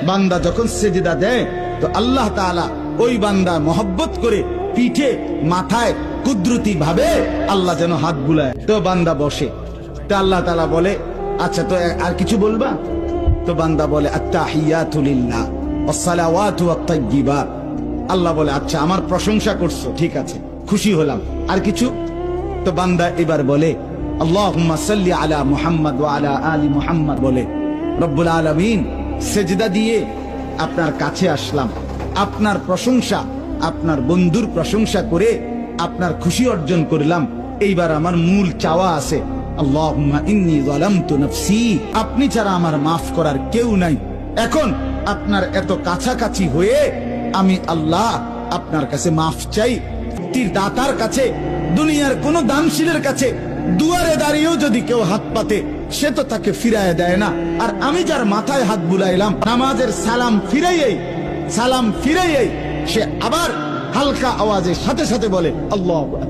বান্দা যখন সেজদা দেয় তো আল্লাহ তাআলা ওই বান্দা মহব্বত করে পিঠে মাথায় কুদরতি ভাবে আল্লাহ যেন হাত বুলায়, তো বান্দা বসে। তো আল্লাহ তাআলা বলে আচ্ছা তো আর কিছু বলবা? তো বান্দা বলে আত্তাহিয়াতু লিল্লাহ ওয়াসসালাওয়াতু ওয়াত-তাইয়্যিবাত। আল্লাহ বলে আচ্ছা আমার প্রশংসা করছো, ঠিক আছে, খুশি হলাম, আর কিছু? তো বান্দা এবার বলে আল্লাহুম্মা সাল্লি আলা মুহাম্মদ ওয়া আলা আলি মুহাম্মদ বলে, রব্বুল আলামিন সেজদা দিয়ে আপনার কাছে আসলাম, আপনার প্রশংসা, আপনার বন্ধুর প্রশংসা করে আপনার খুশি অর্জন করলাম। এইবার আমার মূল চাওয়া আছে, আল্লাহুম্মা ইন্নী যালামতু নাফসি, আপনি ছাড়া আমার মাফ করার কেউ নাই। এখন আপনার এত কাছাকাছি হয়ে আমি আল্লাহ আপনার কাছে মাফ চাই। মুক্তির দাতার কাছে, দুনিয়ার কোন দানশীলের কাছে দুয়ারে দাঁড়িয়েও যদি কেউ হাত পাতে সে তো তাকে ফিরায় দেয় না, আর আমি যার মাথায় হাত বুলাইলাম নামাজের সালাম ফিরাইয়েই সে আবার হালকা আওয়াজে সাথে সাথে বলে আল্লাহু আকবার।